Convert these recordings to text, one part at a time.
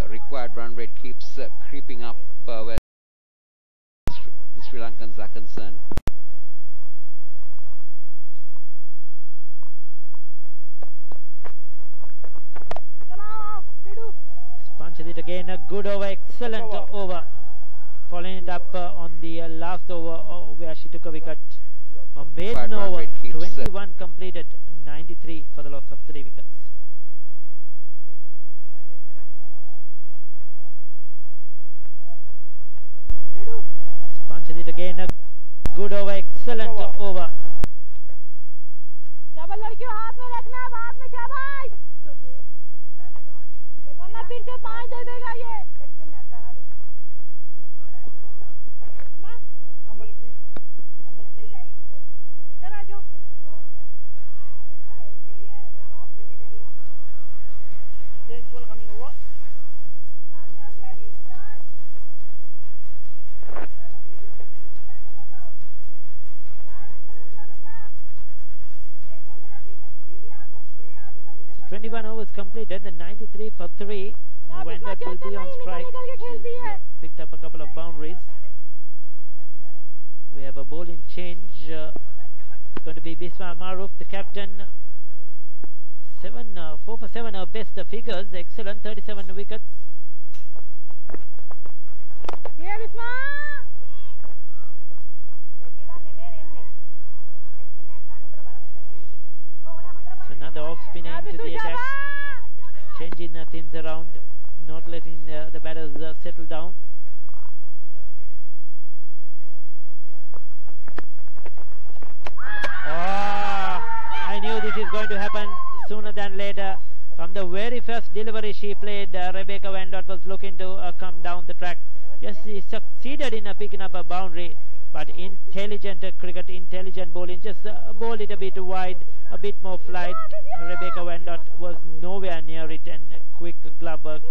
required run rate keeps creeping up where the Sri Lankans are concerned. Punches it again, a good over, excellent over. Following it up on the last over where she took a wicket. A maiden over, 21 completed, 93 for the loss of 3 wickets. Punches it again, a good over, excellent over. So 21 overs completed, 93 for 3. Wendat will be on strike. She's picked up a couple of boundaries. We have a bowling change. It's going to be Bisma Maruf, the captain. 4 for 7, her best figures. Excellent, 37 wickets. Here, Bisma! So another off spinner into the attack. Changing things around, not letting the batters settle down. I knew this is going to happen sooner than later. From the very first delivery she played, Rebecca Wendot was looking to come down the track. Yes, she succeeded in picking up a boundary, but intelligent cricket, intelligent bowling, just bowled it a bit wide, a bit more flight. Rebecca Wendot was nowhere near it, and a quick glove work,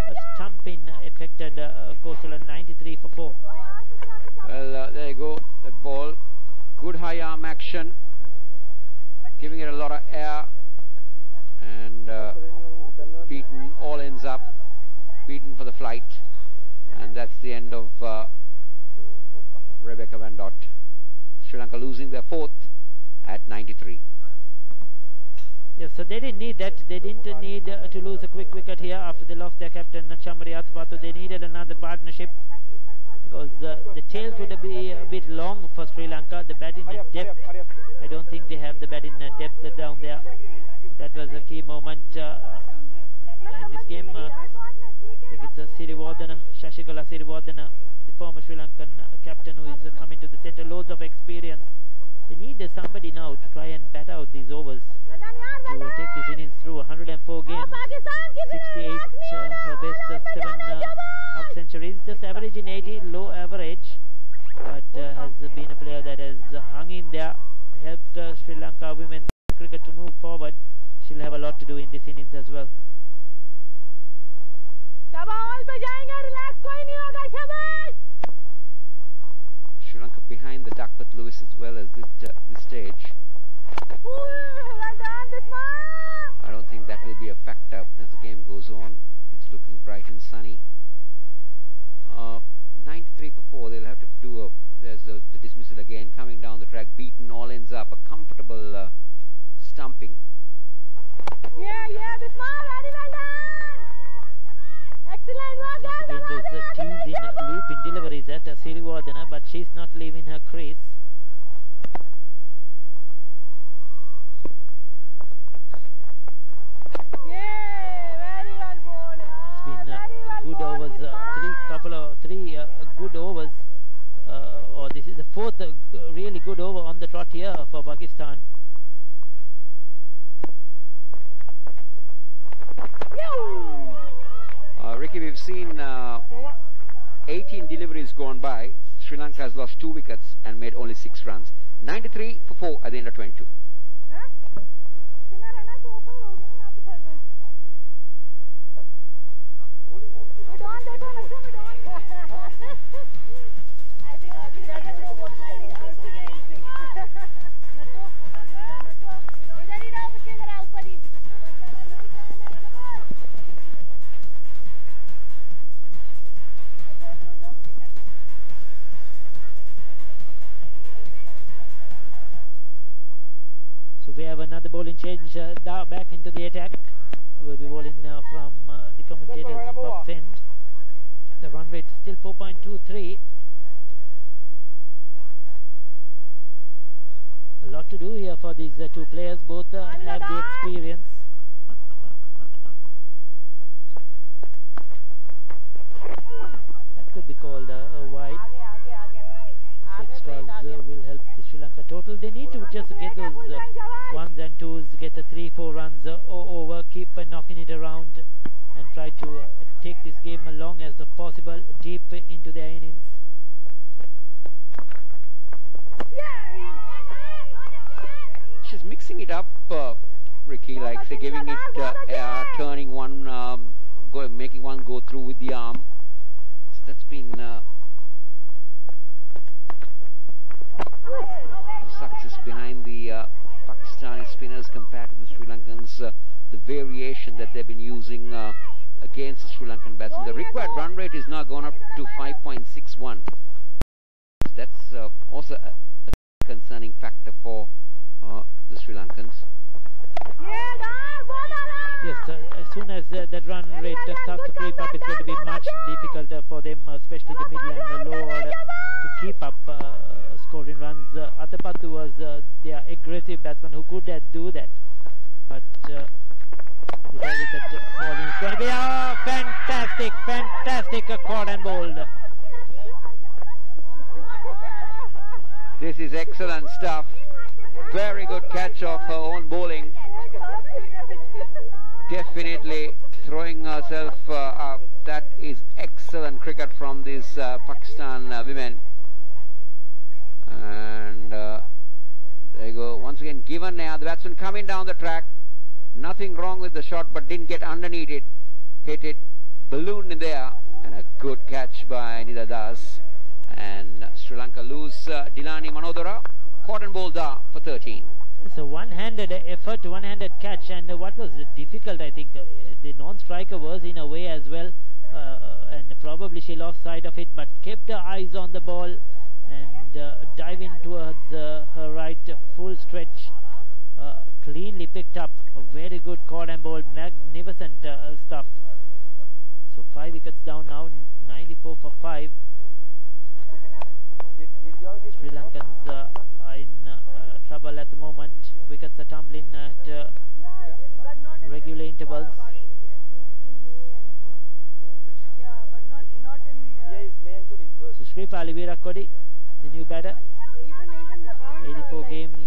a stumping affected Kosala, 93 for 4. Well, there you go, that ball. Good high arm action, giving it a lot of air, and beaten, all ends up, beaten for the flight, and that's the end of Rebecca Wendot. Sri Lanka losing their 4th at 93. Yes, so they didn't need that. They didn't need to lose a quick wicket here after they lost their captain Chamari Atapattu. They needed another partnership because the tail could be a bit long for Sri Lanka. The batting depth, I don't think they have the batting depth down there. That was a key moment in this game. I think it's Siriwardena, Shashikala Siriwardena, the former Sri Lankan captain, who is coming to the centre. Loads of experience. They need somebody now to try and bat out these overs to take this innings through. 104 games, 68 her best, 7 half centuries, just averaging 80, low average, but has been a player that has hung in there, helped Sri Lanka women's cricket to move forward. She'll have a lot to do in this innings as well. Sri Lanka behind the Duckworth Lewis as well as this stage. I don't think that will be a factor as the game goes on. It's looking bright and sunny. 93 for 4. They'll have to do there's the dismissal again coming down the track. Beaten, all ends up a comfortable stumping. Yeah, Bisma, very well done. Excellent work. Again, those teasing looping deliveries at Siriwardena, but she's not leaving her crease. Yeah, very well bowled. It's been good overs, three good overs, or this is the 4th really good over on the trot here for Pakistan. Ricky, we've seen 18 deliveries gone by. Sri Lanka has lost 2 wickets and made only 6 runs. 93 for 4 at the end of 22. another bowling change. Da back into the attack. Will be bowling from the commentator's box end. The run rate is still 4.23. A lot to do here for these two players. Both have the experience. That could be called a wide. Extras will help the Sri Lanka total. They need to just get those ones and twos, get the 3-4 runs over, keep knocking it around, and try to take this game as long as possible deep into their innings. She's mixing it up, Ricky, like say giving it air, turning one, making one go through with the arm. So that's been success behind the Pakistani spinners compared to the Sri Lankans. The variation that they've been using against the Sri Lankan batsmen. The required run rate is now gone up to 5.61. That's also a concerning factor for the Sri Lankans. Yes, as soon as that run rate starts to creep up, it's going to be much difficult for them, especially the middle and the low order, to keep up scoring runs. Athapaththu was their aggressive batsman who could do that, but with a wicket falling, it's going to be a fantastic caught and bowled. This is excellent stuff. Very good catch of her own bowling. Definitely throwing herself up. That is excellent cricket from these Pakistan women. And there you go. Once again, given now the batsman coming down the track. Nothing wrong with the shot, but didn't get underneath it. Hit it, ballooned in there, and a good catch by Nida Das. And Sri Lanka lose Dilani Manodara. Caught and bowled for 13. It's a one-handed effort, one-handed catch, and what was difficult, I think, the non-striker was in a way as well, and probably she lost sight of it, but kept her eyes on the ball and diving towards her right, full stretch, cleanly picked up a very good caught and ball, magnificent stuff. So 5 wickets down now, 94 for 5. Sri Lankans are in trouble at the moment. Wickets are tumbling at regular intervals. So Sripali Virakodi, the new batter, 84 games,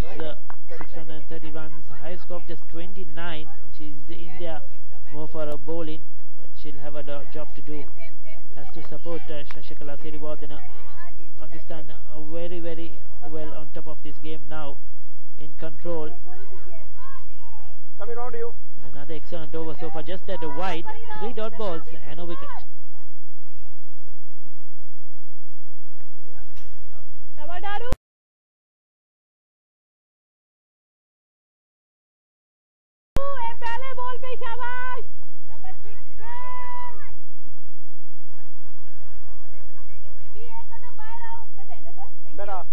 630 runs, high score of just 29. She's in there more for a bowling, but she'll have a job to do. Has to support Shashikala Siriwardena. Pakistan are very well on top of this game now, in control. Coming round to you. Another excellent over so far, just at a wide, 3 dot balls and a wicket. Better.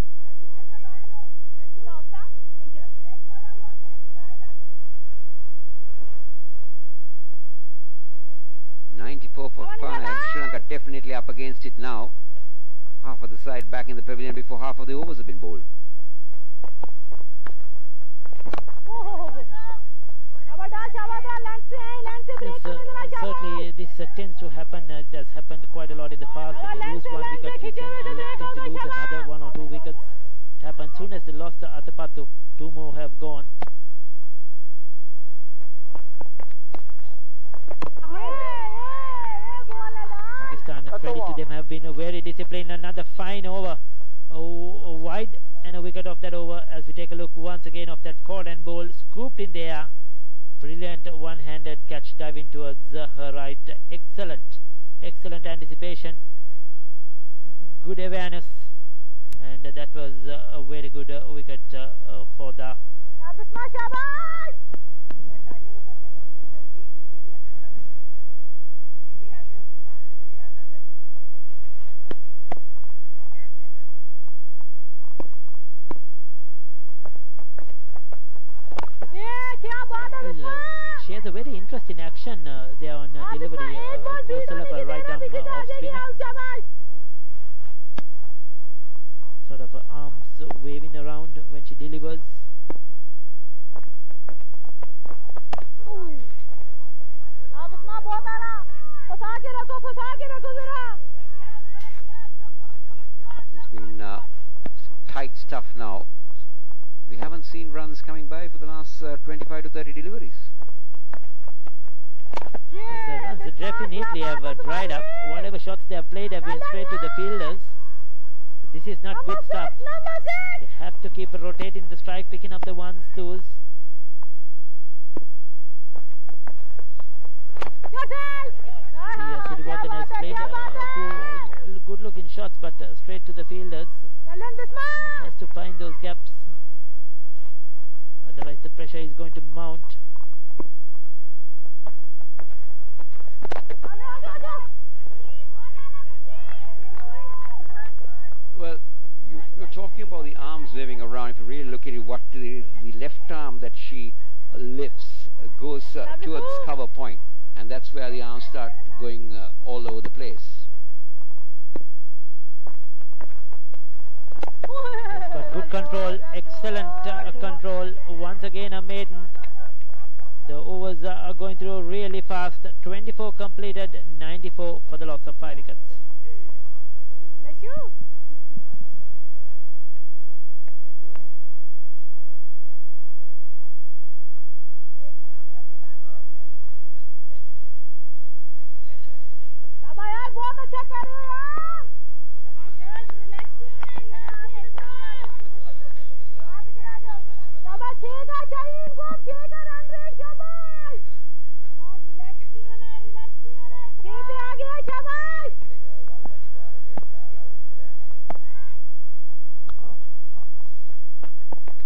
94 for 5. Sri Lanka definitely up against it now. Half of the side back in the pavilion before half of the overs have been bowled. Yes, certainly this tends to happen. It has happened quite a lot in the past. When they lose 1 wicket, they tend to lose another 1 or 2 wickets. It happens soon as they lost Athapaththu. 2 more have gone. Pakistan, credit to them, have been very disciplined. Another fine over, wide, and a wicket of that over. As we take a look once again of that caught and bowl, scooped in the air. Brilliant one-handed catch, diving towards her right. Excellent anticipation, good awareness, and that was a very good wicket for the interesting action there on delivery. Kosalapa right arm off spinner. Sort of arms waving around when she delivers. It's been tight stuff now. We haven't seen runs coming by for the last 25 to 30 deliveries. The runs definitely have dried up. Whatever shots they have played have been straight to the fielders. This is not good stuff. They have to keep rotating the strike, picking up the ones, twos. Sirivardhan has played a few good looking shots, but straight to the fielders. Has to find those gaps. Otherwise the pressure is going to mount. Well, you're talking about the arms waving around. If you really look at it, what the left arm that she lifts goes towards cover point, and that's where the arms start going all over the place. Yes, but good control, excellent control. Once again a maiden. The overs are going through really fast. 24 completed, 94 for the loss of 5 wickets.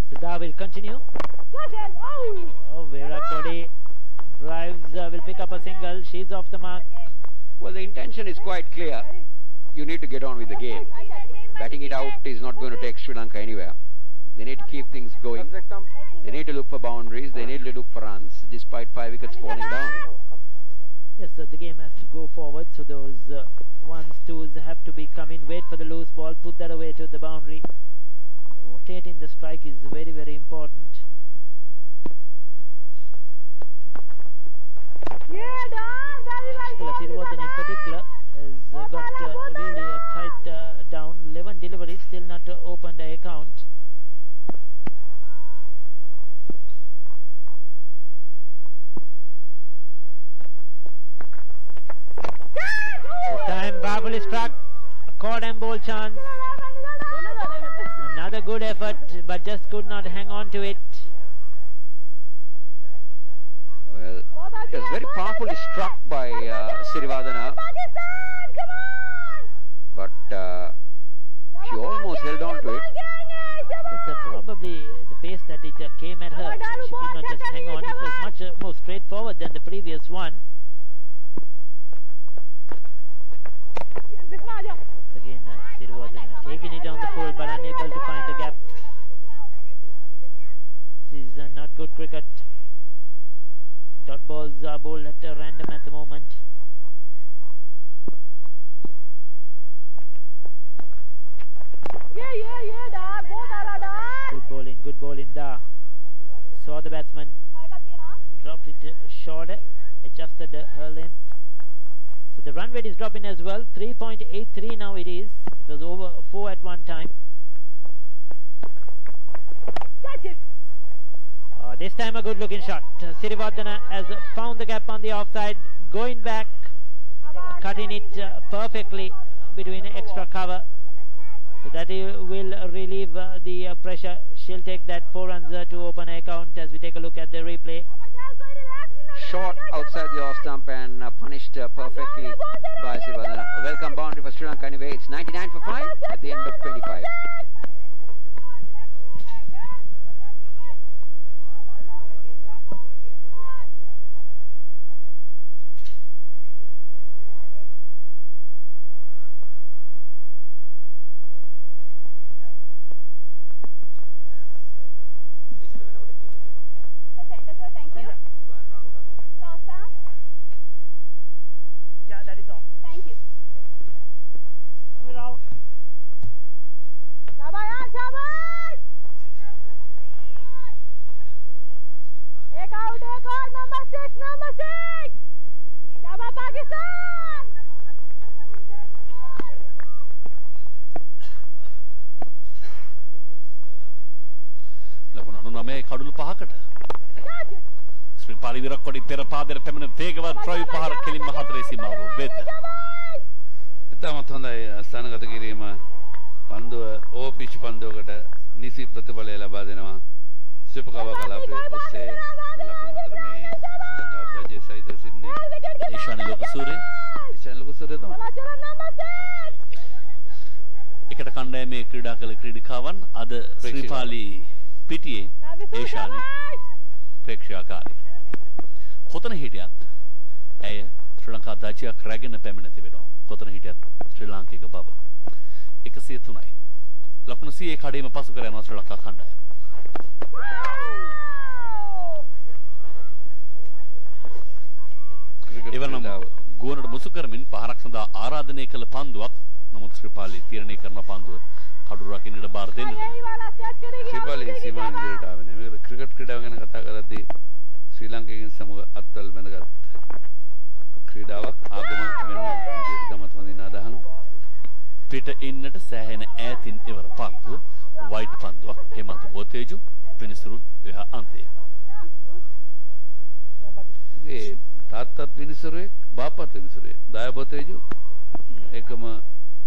Siddha will continue. Oh, Virat Kohli drives, will pick up a single. She's off the mark. Well, the intention is quite clear. You need to get on with the game. Batting it out is not going to take Sri Lanka anywhere. They need to keep things going. They need to look for boundaries. They need to look for runs, despite 5 wickets falling down. Yes, so the game has to go forward. So those ones, twos have to be coming. Wait for the loose ball. Put that away to the boundary. Rotating the strike is very, very important. Sirivardhan in particular has got really tight down. 11 deliveries, still not opened the account. This time Babuli struck. A caught and bowl chance. Another good effort, but just could not hang on to it. Well, it was very powerfully struck by Sirivardhana, but she almost held on to it. It's probably the pace that it came at her. She could not just hang on. It was much more straightforward than the previous one. Once again, Sirivardhana taking it on the full, but unable to find the gap. This is not good cricket. Dot balls are bowled at random at the moment. Good bowling, Da. Saw the batsman, dropped it shorter, adjusted her length. So the run rate is dropping as well. 3.83 now it is. It was over 4 at one time. This time a good looking shot. Sirivardhana has found the gap on the offside, going back, cutting it perfectly between extra cover. So that will relieve the pressure. She'll take that 4 runs to open account as we take a look at the replay. Shot outside the off stump and punished perfectly by Sirivardhana. A welcome boundary for Sri Lanka anyway. It's 99 for 5 at the end of 25. number 6. Jabba Pakistan. ලකුණු 99 කඩුළු 5කට ශ්‍රී පාලි විරක්කොඩි පෙර පාදයට පැමිණ වේගවත් drive පහර කෙලින්ම හතරේ සීමාව වෙත. ඉතාමත් හොඳයි ස්ථානගත කිරීම. පන්දුව ඕ පිච් පන්දුවකට නිසි ප්‍රතිඵලය ලබා දෙනවා. සුපකව කලාපයේ ඔස්සේ ලකුණු 4 මේ ශ්‍රී ලංකා දජේ සහිත සිටින්නේ ඊශාන ලෝකසූරිය. ඊශාන ලෝකසූරිය තමයි. එකට කණ්ඩායමේ ක්‍රීඩා කළ ක්‍රීඩිකාවන් අද ශ්‍රී පාලි පිටියේ ඒෂානි ප්‍රේක්ෂකාකාරී. කොතන හිටියත් ඇය ශ්‍රී ලංකා දජයක් රැගෙන පැමිණ තිබෙනවා. කොතන හිටියත් ශ්‍රී ලාංකික බව. 103යි. ලකුණු 100 කඩේම පසු කර යනවා ශ්‍රී ලංකා කණ්ඩායම. එවනම් ගුවනට මුසු කරමින් පහරක් සඳහා ආරාධනය කළ පන්දුවක්. නමුත් ශ්‍රී පාලි තීරණය කරන පන්දුව කඩුව රකින්නට බාර දෙන්නට. ශ්‍රී පාලි සීමාන ඉදිරියට ආවේ නැහැ. මේක ක්‍රිකට් ක්‍රීඩාව ගැන කතා කරද්දී ශ්‍රී ලංකාවෙන් සමග අත්වල බැඳගත් ක්‍රීඩාවක් ආගම වෙන ඉදමත් හොඳින් අදහනවා. පිට ඉන්නට සෑහෙන ඈතින් ඉවර පන්දුව වයිට් පන්දුවක්. හේමන්ත බොතේජු පිනිසුරු එහා අන්තයේ. ඒ තාත්තත් විනිසුරුවේ බාප්පත් විනිසුරුවේ දාය බොතේජු එකම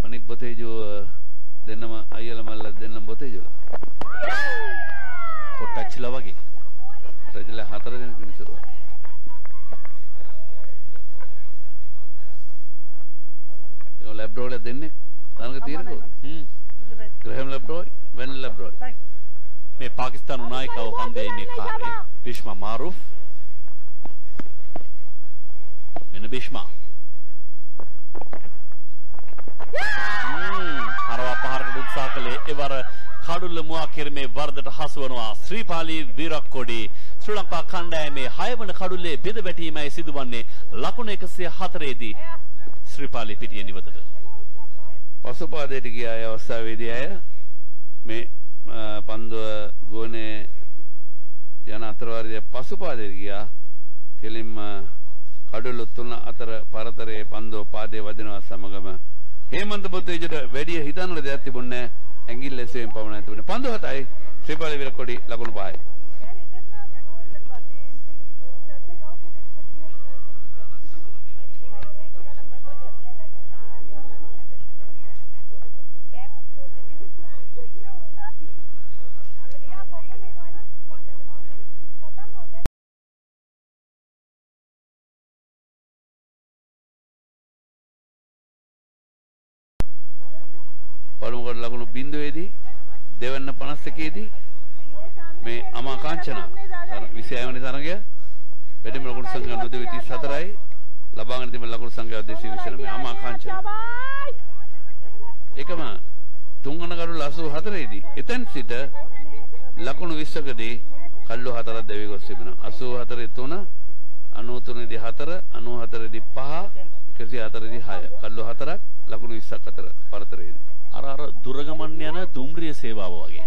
අනිත් බොතේජු දෙන්නම අයියලා මල්ලා දෙන්නම බොතේජුලා පොට්ටච්චිලා වගේ රජලා 4 දෙනෙක් විනිසුරුවා. ඒ ලැබ්‍රෝල දෙන්නේ තානක තියෙනකෝ ග්‍රහම් ලැබ්‍රෝයි වෙන් ලැබ්‍රෝයි මේ පාකිස්තානු නායකව පන්දේ ඉන්නේ කාර්යය බිෂ්මා මාරුෆ් මෙන්න බිෂ්මා හරවා පහරකට උත්සාහ කළේ එවර කඩුල්ල මුවා කිරීමේ වර්ධට හසු වනවා ශ්‍රී පාලි විරක්කොඩි ශ්‍රී ලංකා කණ්ඩායමේ 6 වන කඩුල්ලේ බෙද වැටීමයි සිදුවන්නේ ලකුණු 104 දී ශ්‍රී පාලි පිටියේ නිවතට පසුපාදයට ගිය අය අවස්ථාවේදී අය මේ පන්දුව ගෝනේ යන අතරවාරයේ පසුපාදයට ගියා කෙලින්ම කඩුළු 3 අතර පරතරයේ පන්දුව පාදයේ වදිනවා සමගම හේමන්ත බොතේජට වැඩි හිතන්නට දෙයක් තිබුණේ නැහැ. ඇඟිල්ල එසෙන් පමණයි තිබුණේ. පන්දුව 7යි ශ්‍රී පාලි විරක්කොඩි ලකුණු 5යි. පළමුවට ලකුණු බිඳුවේදී දෙවන්න 51 දී මේ අමා කාංචනා 26 වෙනි තරගය වැඩිම ලකුණු සංඛ්‍යාව නොදෙවි 34යි ලබාගෙන තිබෙන ලකුණු සංඛ්‍යාව 229 අමා කාංචනා එකම තුන්වන කඩුල 84 දී එතෙන් සිට ලකුණු 20කදී කඩුළු 4ක් දෙවි ගොස් තිබෙනවා 84 3 93 දී 4 94 දී 5 104 දී 6 කඩුළු 4ක් ලකුණු 20ක් අතර පරතරයේදී අර දුරගමන් යන දුම්රිය සේවාව වගේ.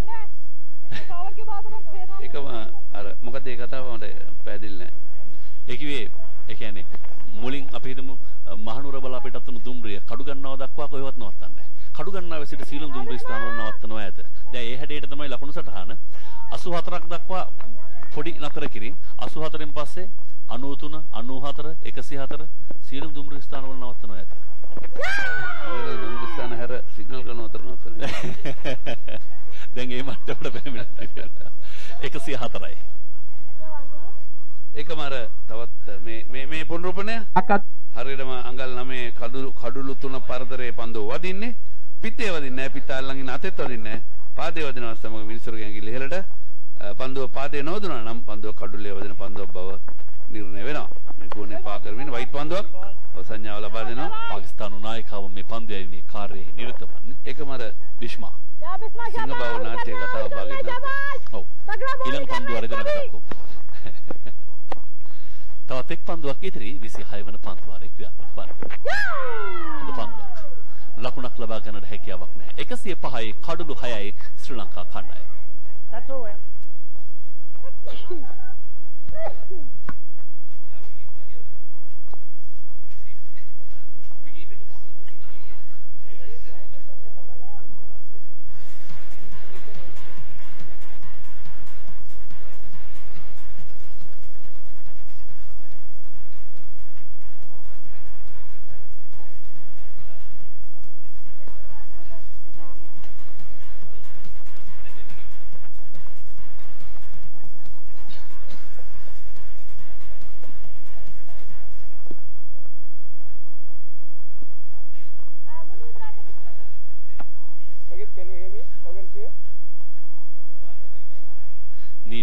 ඒකම අර මොකද ඒ කතාව මට පැහැදිලි නැහැ. ඒ කිව්වේ ඒ කියන්නේ මුලින් අපි හිතමු මහනුවර බලා පිටත් වුණු දුම්රිය කඩු ගන්නව දක්වා කොහෙවත් නවත්තන්නේ නැහැ. කඩු ගන්නාවේ සිට සීලම් දුම්රිය ස්ථාන වල නවත්තනවා ඇත. දැන් ඒ හැඩයට තමයි ලකුණු සටහන 84ක් දක්වා පොඩි නතර කිරින් 84න් පස්සේ 93 94 104 සීලම් දුම්රිය ස්ථාන වල නවත්තනවා ඇත. දුම්රිය හැර සිග්නල් කරන අතර නවත්තන. දැන් ඒ මට්ටමට පැමිණෙනවා. 104යි. ඒකම අර තවත් මේ පුනරුපණය හරියටම අඟල් 9 කඩුළු 3 පරතරයේ පන්දුව වදින්නේ පිටේ වදින්නේ නැහැ පිටාල්ලන් ඉන්න අතෙත් වදින්නේ නැහැ පාදේ වදිනවා සමග මිනිසුරුගේ ඇඟිලි ඉහළට පන්දුව පාදේ නොවදුනා නම් පන්දුව කඩුල්ලේ වදින පන්දුවක් බව නිර්ණය වෙනවා මේ ගෝනේ පා කරමින් වයිට් පන්දුවක් සංඥාව ලබා දෙනවා පාකිස්තානු නායකව මේ පන්දුවේ මේ කාර්යයේ නිරත වන්නේ ඒකම අර බිෂ්මා සිංහ බව නාට්‍ය කතාව භාගයට ඔව් ඊළඟ පන්දුව අරගෙන ගත්තකෝ තවත් එක් පන්දුවක් ඉදිරි 26 වන පන්දුවාරේ ක්‍රියාත්මක වන්නේ. හොඳ පන්දුවක්. ලකුණක් ලබා ගන්නට හැකියාවක් නැහැ. 105යි කඩුළු 6යි ශ්‍රී ලංකා කණ්ඩායම.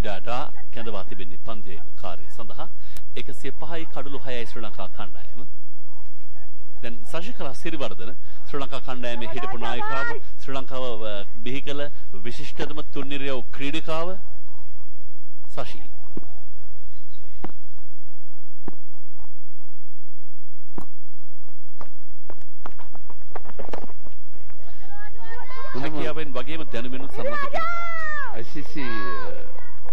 ක්‍රීඩාට කැඳවා තිබෙන්නේ පන්දුවේ කාර්යය සඳහා 105යි කඩලු 6යි ශ්‍රී ලංකා කණ්ඩායම. දැන් සශිකලා සිරිවර්ධන ශ්‍රී ලංකා කණ්ඩායමේ හිටපු නායිකාව ශ්‍රී ලංකාව බිහි කළ විශිෂ්ටතම තුන්නිරියව් ක්‍රීඩිකාව සශී. හැකියාවෙන් වගේම දැනුමිනුත් සන්නද්ධ ක්‍රීඩිකාවක්. ICC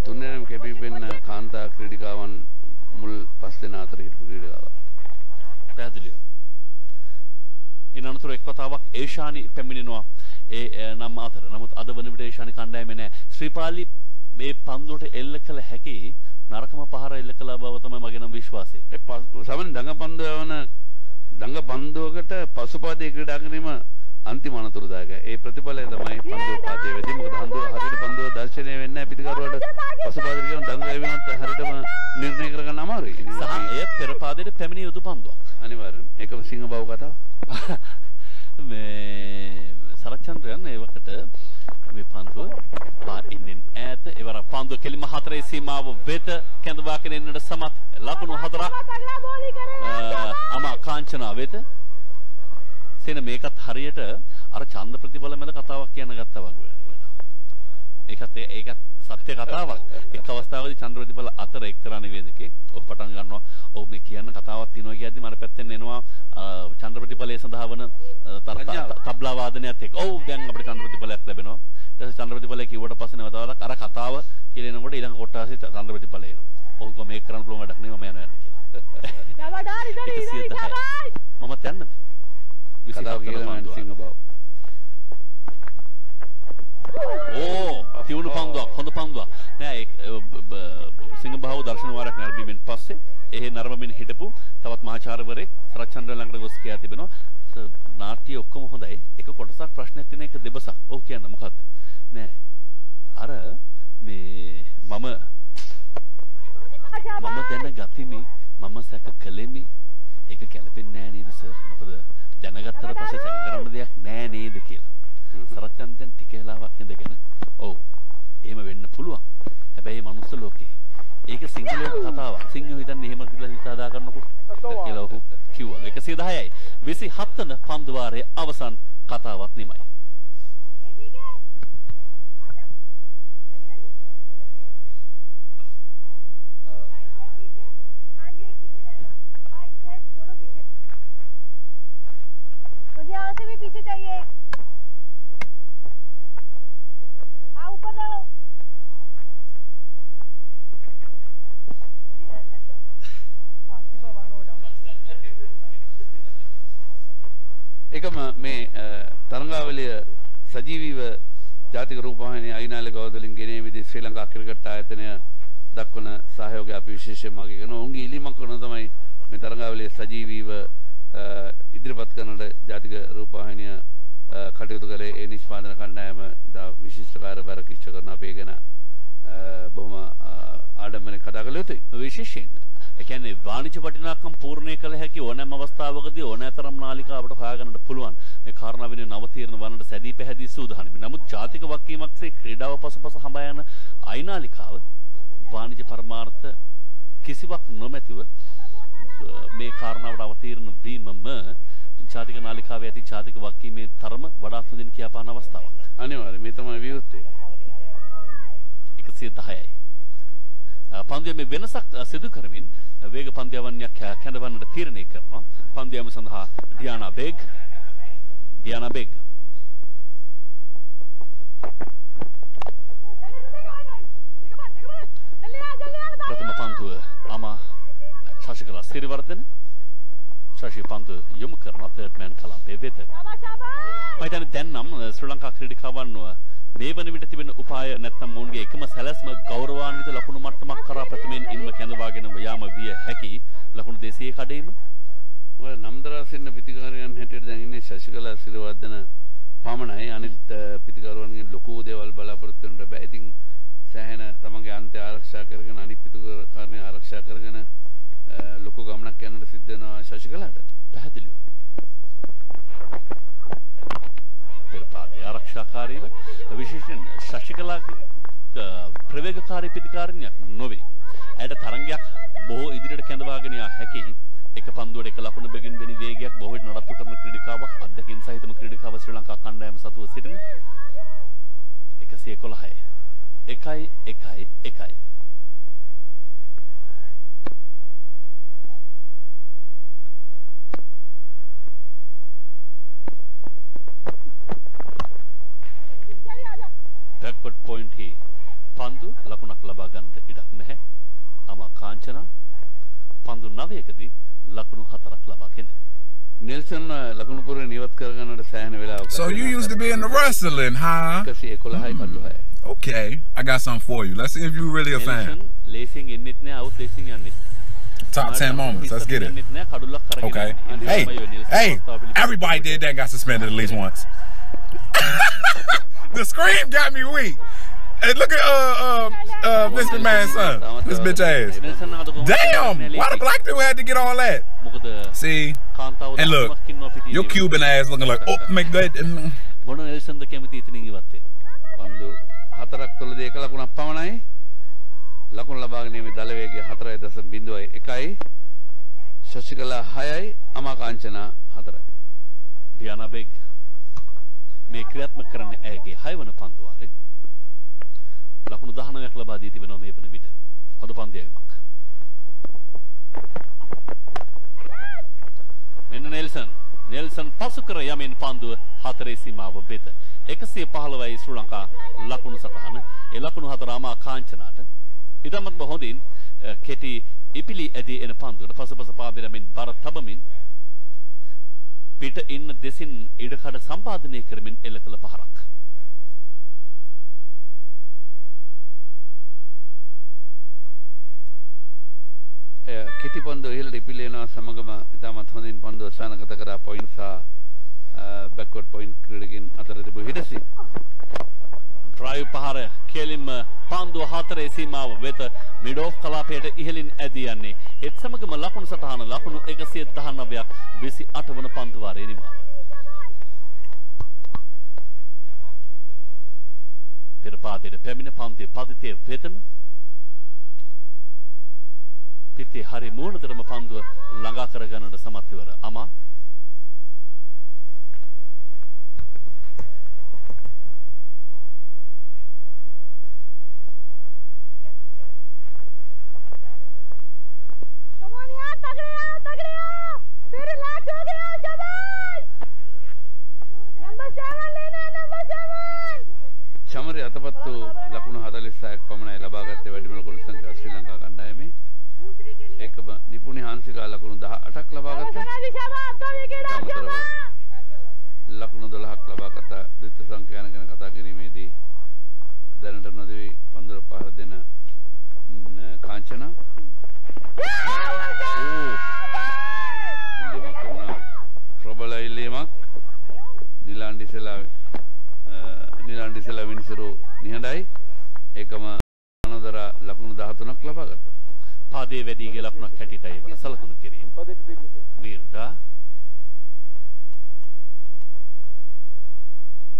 තුන්වෙනිම කැපිපෙන්න කාන්තා ක්‍රීඩිකාවන් මුල් 5 දෙනා අතර හිටපු ක්‍රීඩිකාවක්. පැහැදිලිව. ඉන් අනතුරු එක් වතාවක් ඒෂානි පැමිණෙනවා ඒ නම් අතර. නමුත් අද වන විට ඒෂානි කණ්ඩායමේ නැහැ. ශ්‍රීපාලි මේ පන්දුවට එල්ල කළ හැකි නරකම පහර එල්ල කළ බව තමයි මගේ නම් විශ්වාසය. ඒ සමන දඟ පන්දුවකට පසුපාදයේ ක්‍රීඩා කිරීම අන්තිම අනතුරුදායකයි. ඒ ප්‍රතිඵලය තමයි පන්දුව පාදයේ වෙදී. මොකද හරියට පන්දුව දර්ශනය වෙන්නේ නැහැ පිටිකරුවට පසුපාදයට කියන දඟ එවෙනත් හරියටම නිර්ණය කරගන්න අමාරුයි. සහ එය පෙර පාදයට පැමිණිය යුතු පන්දුවක්. අනිවාර්යයෙන්. ඒකම සිංහ බව කතාව. මේ සරච්චන්ද්‍රයන් ඒ වකට මේ පන්දුව පාරින්ෙන් ඈත එවර පන්දුව කෙලිම හතරේ සීමාව වෙත කැඳවාගෙන එන්නට සමත් ලකුණු 4ක් අමා කාංචනා වෙත. සෙන මේකත් හරියට අර ඡන්ද ප්‍රතිඵල මැද කතාවක් කියන්න ගත්තා වගේ. ඒකත් සත්‍ය කතාවක්. එක් අවස්ථාවකදී ඡන්ද ප්‍රතිඵල අතර එක්තරා නිවේදකේ ඔහු පටන් ගන්නවා. ඔව් මේ කියන්න කතාවක් තියෙනවා කියද්දි මර පැත්තෙන් එනවා ඡන්ද ප්‍රතිඵලයේ සඳහා වන තබ්ලා වාදනයත් එක්ක. ඔව් දැන් අපිට ඡන්ද ප්‍රතිඵලයක් ලැබෙනවා. ඊට පස්සේ ඡන්ද ප්‍රතිඵලය කිව්වට පස්සේ නැවතවරක් අර කතාව කියලා එනකොට ඊළඟ කොටාසේ ඡන්ද ප්‍රතිඵලය එනවා. ඔව් මේක කරන්න පුළුවන් වැඩක් නෙවෙයි මම යනවා කියලා. මමත් යන්නද? කතාව කියලා මම සිංහ බව. ඕ තියුණු පන්දුවක් හොඳ පන්දුවක් නෑ සිංහ බහව දර්ශන වාරයක් නැරඹීමෙන් පස්සේ එහි නරඹමින් හිටපු තවත් මහාචාර්යවරයෙක් සරච්චන්ද්‍ර ළඟට ගොස් කියා තිබෙනවා නාට්‍ය ඔක්කොම හොඳයි එක කොටසක් ප්‍රශ්නයක් තියෙන එක දෙබසක් ඔව් කියන්න මොකද්ද නෑ අර මේ මම දැන ගතිමි මම සැක කළෙමි ඒක ගැලපෙන්නේ නෑ නේද සර් මොකද දැනගත්තට පස්සේ සැක කරන්න දෙයක් නෑ නේද කියලා සරච්චන්ද්‍රයන් ටික වෙලාවක් ඉඳගෙන ඔව් එහෙම වෙන්න පුළුවන් හැබැයි මනුස්ස ලෝකේ ඒක සිංහලයේ කතාවක් සිංහයෝ හිතන්නේ එහෙම කියලා හිත හදා ගන්නකොට කියලා ඔහු කිව්වා 110යි 27 වන පන්දු වාරයේ අවසන් කතාවක් නිමයි मुझे यहाँ से भी पीछे चाहिए एक हाँ ऊपर जाओ ඒකම මේ තරංගාවලිය සජීවීව ජාතික රූපවාහිනිය අයිනාලේ ගෞතලින් ගෙනේ විදි ශ්‍රී ලංකා ක්‍රිකට් ආයතනය දක්වන සහයෝගය අපි විශේෂයෙන්ම අගය කරනවා. උන්ගේ ඉල්ලීමක් කරන තමයි මේ තරංගාවලිය සජීවීව ඉදිරිපත් කරනට ජාතික රූපවාහිනිය කටයුතු කළේ ඒ නිෂ්පාදන කණ්ඩායම ඉතා විශිෂ්ට කාර්යභාරයක් ඉෂ්ට කරන අපේ ගැන බොහොම ආඩම්බරෙන් කතා කළ යුතුයි. විශේෂයෙන් ඒ කියන්නේ වාණිජ්‍ය වටිනාකම් පූර්ණේ කළ හැකි ඕනෑම අවස්ථාවකදී ඕනෑතරම් නාලිකාවට හොයාගන්නට පුළුවන්. මේ කාරණා වෙනුවෙන් නවතීර්ණ වන්නට සැදී පැහැදී සූදානම්යි. නමුත් ජාතික වගකීමක්සේ ක්‍රීඩාව පසුපස හඹා යන අයිනාලිකාව වාණිජ්‍ය පරමාර්ථ කිසිවක් නොමැතිව මේ කාරණාවට අවතීර්ණ වීමම ජාතික නාලිකාවේ ඇති ජාතික වගකීමේ තරම වඩාත් හොඳින් කියාපාන අවස්ථාවක්. අනිවාර්යයෙන් මේ තමයි විවෘතය. 110යි. පන්දුවේ මේ වෙනසක් සිදු කරමින් වේග පන්දුවන්යක් කැඳවන්නට තීරණය කරනවා. පන්දුවම සඳහා ඩියානා බෙග් ප්‍රථම පන්දුව අමා ශශිකලා සිරිවර්ධන ශශි පන්දුව යොමු කරන තර්ඩ් මෑන් කලම්බේ වෙත. මම හිතන්නේ දැන් නම් ශ්‍රී ලංකා ක්‍රීඩිකාවන් මේ වන විට තිබෙන උපාය නැත්නම් මොවුන්ගේ එකම සැලැස්ම ගෞරවාන්විත ලකුණු මට්ටමක් කරා ප්‍රථමයෙන් ඉන්ම කැඳවාගෙන යාම විය හැකි ලකුණු 200 කඩේම ඔය නම්දරාසින්න පිටිකාරයන් හැටියට දැන් ඉන්නේ ශශිකලා සිරිවර්ධන පමණයි අනිත් පිටිකාරයන්ගෙන් ලොකු දේවල් බලාපොරොත්තු වෙන්න බෑ. ඉතින් සෑහෙන තමන්ගේ අන්තය ආරක්ෂා කරගෙන අනිත් පිටිකාරයන් ආරක්ෂා කරගෙන ලොකු ගමනක් යන්නට සිද්ධ වෙනවා ශශිකලාට. පැහැදිලිව. පෙරපාදේ ආරක්ෂාකාරීව විශේෂයෙන් ශශිකලාගේ ප්‍රවේගකාරී ප්‍රතිකාරණයක් නොවේ. ඇයට තරංගයක් බොහෝ ඉදිරියට කැඳවාගෙන යා හැකි. එක පන්දුවට එක ලකුණු බැගින් දෙනි වේගයක් බොහෝ විට නඩත්තු කරන ක්‍රීඩිකාවක් අධ්‍යක්ෂින් සහිතම ක්‍රීඩිකාව ශ්‍රී ලංකා කණ්ඩායම සතුව සිටින 111යි 1-1-1 backward point හි පන්දු ලකුණක් ලබා ගන්නට ඉඩක් නැහැ. අමා කාංචනා පන්දු 9කදී ලකුණු 4ක් ලබාගෙන නෙල්සන් ලකුණු පුරේ නිවත් කරගන්නට සෑහෙන වෙලාවක්. So you used to be in the wrestling, huh? 111යි 15යි. Okay, I got something for you. Let's see if you really a fan. ලේසියෙන් එන්නෙත් නෑ අවුත් ලේසියෙන් යන්නෙත්. Top 10 moments. Let's get it. Okay. Hey, everybody did that got suspended at least once. The scream got me weak. Hey, look at Mr. Man's son. This bitch ass. Damn! Why the black dude had to get all that? See? And look, your Cuban ass looking like, oh, make good. මොන නෙල්සන්ද කැමති ඉතින් ඉවත්තේ. පන්දු 4ක් තුලදී 1 ලකුණක් පමණයි. ලකුණු ලබාගෙන මේ දල වේගය 4.01යි. ශශිකලා 6යි, අමා කාංචනා 4යි. ඩියානා බෙග් මේ ක්‍රියාත්මක කරන්නේ ඇයගේ 6 වන පන්දු වාරේ. ලකුණු 19ක් ලබා දී තිබෙනවා මේ වෙන විට. හොඳ පන්දියමක්. මෙන්න නෙල්සන් පසු කර යමින් පන්දුව 4 සීමාව වෙත. 115යි ශ්‍රී ලංකා ලකුණු සටහන. ඒ ලකුණු 4 අමා කාංචනාට. ඉදමත් හොඳින් කෙටි ඉපිලි ඇදී එන පන්දුවට පසුපස පාබිරමින් බර තබමින් පිට ඉන්න දෙසින් ඉඩකඩ සම්පාදනය කරමින් එල්ල කළ පහරක්. කෙටි පන්දුව ඉහළට ඉපිලි යනවා සමගම ඉතාමත් හොඳින් පන්දුව ස්ථානගත කරා පොයින්ට් සහ බැක්වර්ඩ් පොයින්ට් ක්‍රීඩකින් අතර තිබූ හිටසි. ඩ්‍රයිව් පහර කෙලින්ම පන්දුව 4 සීමාව වෙත මිඩ් ඔෆ් කලාපයට ඉහළින් ඇදී යන්නේ. ඒත් සමගම ලකුණු සටහන ලකුණු 119ක් 28 වන පන්දු වාරයේ නිමාව. පෙර පාදයට පැමිණ පන්දුවේ පදිතේ වෙතම පිටේ හරි මූණතරම පන්දුව ළඟා කර ගන්නට සමත් වෙවර අමා චමරි අතපත්තු ලකුණු 46ක් පමණයි ලබාගත්තේ වැඩිම ලකුණු සංඛ්‍යාව ශ්‍රී ලංකා කණ්ඩායමේ. ඒකම නිපුණි හාන්සිකා ලකුණු 18ක් ලබාගත්තා. ලකුණු 12ක් ලබාගත්ත ද්විත සංඛ්‍යාන ගැන කතා කිරීමේදී දැනට නොදෙවි පන්දුර පහර දෙන කාංචනා. ඉල්ලීමක් වුණා. ප්‍රබල ඉල්ලීමක්. නිලාන්ඩිසලා විනිසුරු නිහඬයි. ඒකම අනදර ලකුණු 13ක් ලබා ගත්තා. පාදයේ වැඩිගේ ලකුණක් හැටියටයි වල සලකුණු කිරීම. වීරතා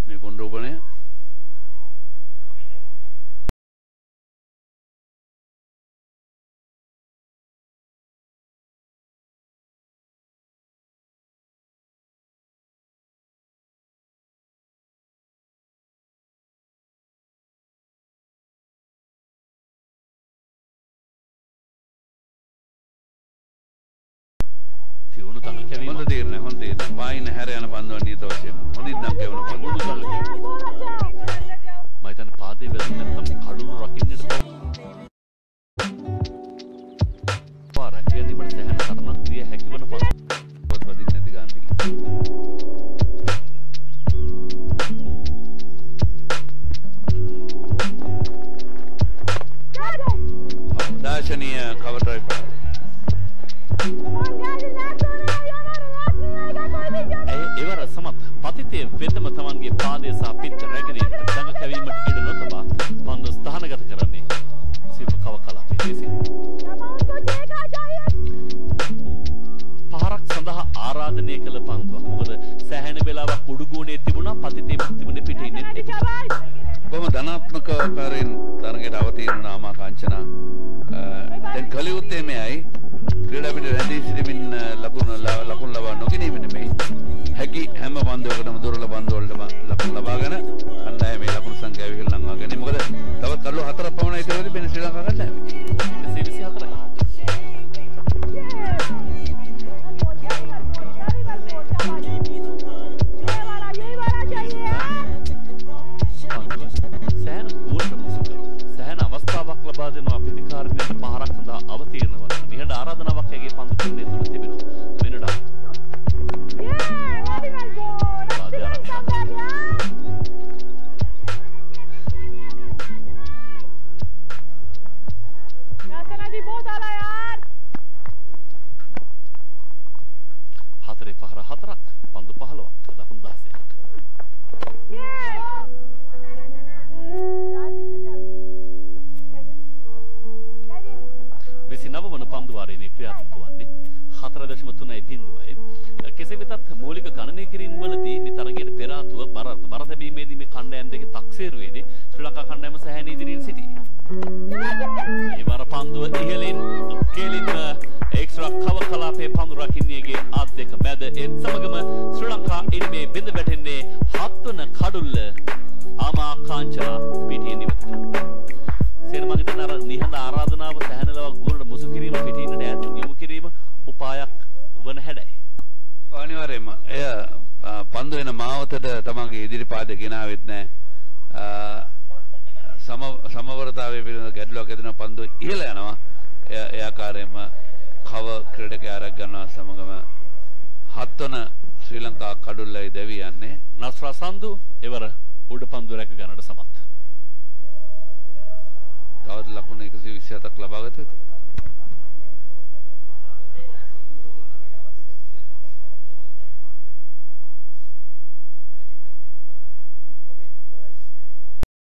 මේ පොණ්ඩෝපණය හොඳ තීරණය හොඳ තීරණය. පායින් හැර යන පන්දුව නියත වශයෙන්ම හොඳින් නම් කෙවුණු පන්දුව. මම හිතන්නේ පාදේ වැදුනේ නැත්නම් කඩුළු රකින්නට පාරක් ගැනීමට සෑහෙන තරමක් දිය හැකි වන පන්දුව. පොත් වදින්න නැති ගන්නකින්. අවදාශනීය කවර් ඩ්‍රයිව් පාර. එවර සමත් පතිතේ වෙතම තමන්ගේ පාදයේ සහ පිට රැගෙන දඟ කැවීමට ඉඩ නොතබා පන්දු ස්ථානගත කරන්නේ සිප කව කලාපයේ දෙසින්. පහරක් සඳහා ආරාධනය කළ පන්දුවක්. මොකද සෑහෙන වෙලාවක් උඩුගුණේ තිබුණා පතිතේ තිබුණේ පිටින් නෙත්. බොහොම ධනාත්මක ආකාරයෙන් තරගයට අවතීර්ණ වුණ ආමා කාංචනා දැන් කලියුත්තේ මෙයයි ක්‍රීඩා පිට රැඳී සිටමින් ලකුණු ලබා නොගැනීම නෙමෙයි හැකි හැම පන්දුවකටම දුර්වල පන්දු වලටම ලකුණු ලබාගෙන කණ්ඩායමේ ලකුණු සංඛ්‍යාව ඉහළ ලංවා ගැනීම. මොකද තවත් කල්ලු 4ක් පමණයි ඉතිරිදී වෙන ශ්‍රී ලංකා කණ්ඩායමේ 124යි. සෑහෙන ගෝලට මුසු කරු සෑහෙන අවස්ථාවක් ලබා දෙනවා ප්‍රතිකාරකයන්ට පහරක් සඳහා අවතීර්ණ වන නිහඬ ආරාධනාවක් ඇගේ පන්දු කෙරෙන්නේ තුල තිබෙනවා. මෙන්නඩා හතරේ පහර 4ක් පන්දු 15ක් ලකුණු 16ක්. නවවන පන්දු වාරයේ ක්‍රියාත්මක වන්නේ 4.3යි බිඳුවයි. කෙසේ වෙතත් මූලික ගණනය කිරීම වලදී මේ තරගයේ පෙර ආතුව බර තැබීමේදී මේ කණ්ඩායම් දෙකේ තක්සේරුවේදී ශ්‍රී ලංකා කණ්ඩායම සෑහෙන ඉදිරියෙන් සිටියේ. ඒ වර පන්දුව ඉහළින් කෙලින්ම එක්ස්ට්‍රා කව කලාපයේ පන්දු රකින්නේගේ ආත් දෙක මැද ඒ සමගම ශ්‍රී ලංකා ඉනිමේ බිඳ වැටෙන්නේ 7 වන කඩුල්ල ආමා කාංචනා පිටියේ නිවත. සේනමගේ තන අර නිහඬ ආරාධනාව සැහැනලව ගුණට මුසු කිරීම පිටින්නට ඈතින් යොමු කිරීම උපායක් වන හැඩයි. අනිවාර්යයෙන්ම එය පන්දු වෙන මාවතට තමන්ගේ ඉදිරි පාදේ ගෙනාවෙත් නැහැ. සමවරතාවයේ පිළිබඳ ගැටලුවක් ඇතිවෙන පන්දු ඉහළ යනවා. ඒ ආකාරයෙන්ම කව ක්‍රීඩකයා ආරක් ගන්නවා සමගම 7 වන ශ්‍රී ලංකා කඩුල්ලයි දැවි යන්නේ. නස්රා සන්දු එවර උඩ පන්දු රැක ගන්නට සමත්. තවත් ලකුණු 127ක් ලබා ගත යුතුයි.